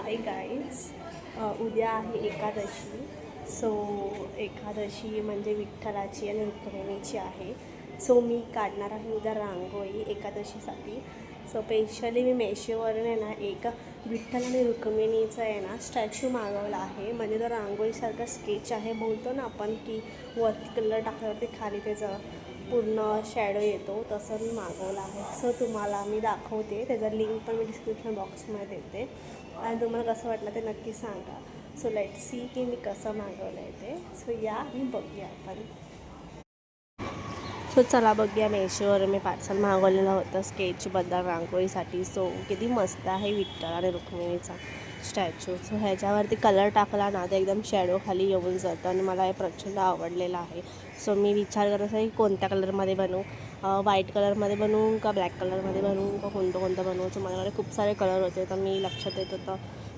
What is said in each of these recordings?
Hi guys, उद्या आहे Ekadashi. So Ekadashi म्हणजे विठ्ठलाची आणि रुक्मिणीची आहे. सो मी काढणार आहे उद्या रांगोळी एकादशीसाठी. सो स्पेशली मी मेशोवरून आहे ना एक विठ्ठल आणि रुक्मिणीचा आहे ना स्टॅच्यू मागवला आहे. म्हणजे तो रांगोळीसारखा स्केच आहे, बोलतो ना आपण की वरती कलर टाकल्यावरती खाली त्याचं पूर्ण शॅडो येतो, तसं मी मागवलं आहे. सो तुम्हाला मी दाखवते, त्याचा लिंक पण मी डिस्क्रिप्शन बॉक्समध्ये देते आणि तुम्हाला कसं वाटलं ते नक्की सांगा. सो लेट सी की मी कसं मागवलं आहे ते. सो या आणि बघूया आपण. सो चला बघूया, मेशोवर मी पार्सल मागवलेलं होतं स्केचबद्दल रांगोळीसाठी. सो किती मस्त आहे विठ्ठल आणि रुक्मिणीचा स्टॅच्यू. सो ह्याच्यावरती कलर टाकला ना तर एकदम शॅडो खाली येऊन जातं आणि मला हे प्रचंड आवडलेलं आहे. सो मी विचार करत आहे की कोणत्या कलरमध्ये बनवू, व्हाईट कलरमध्ये बनवू का ब्लॅक कलरमध्ये बनवू का कोणतं बनवू. सो माझ्याकडे खूप सारे कलर होते, तर मी लक्षात येत होतं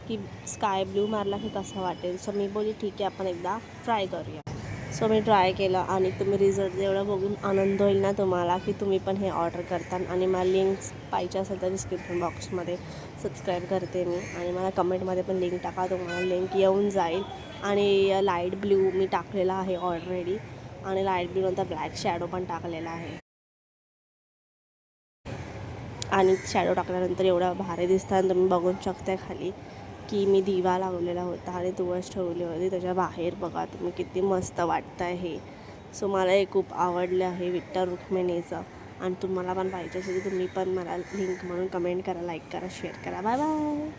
की स्काय ब्ल्यू मारला की कसं वाटेल. सो मी बोलली ठीक आहे, आपण एकदा ट्राय करूया. सो मी ट्राय केलं आणि तुम्ही रिझल्ट एवढं बघून आनंद होईल ना तुम्हाला की तुम्ही पण हे ऑर्डर करता. आणि मला लिंक्स पाहिजे असेल तर डिस्क्रिप्शन बॉक्समध्ये सबस्क्राईब करते मी, आणि मला कमेंटमध्ये पण लिंक टाका, तुम्हाला लिंक येऊन जाईल. आणि लाईट ब्ल्यू मी टाकलेला आहे ऑलरेडी, आणि लाईट ब्ल्यू नंतर ब्लॅक शॅडो पण टाकलेला आहे. आणि शॅडो टाकल्यानंतर एवढं भारी दिसतं. तुम्ही बघू शकता खाली की मी दिवा लावलेला होता आणि तुळस ठेवली होती त्याच्या बाहेर. बघा तुम्ही किती मस्त वाटतं आहे हे. सो मला हे खूप आवडलं आहे विठ्ठल रुक्मिणीचं. आणि तुम्हाला पण पाहिजे असेल तर तुम्ही पण मला लिंक म्हणून कमेंट करा, लाईक करा, शेअर करा. Bye bye.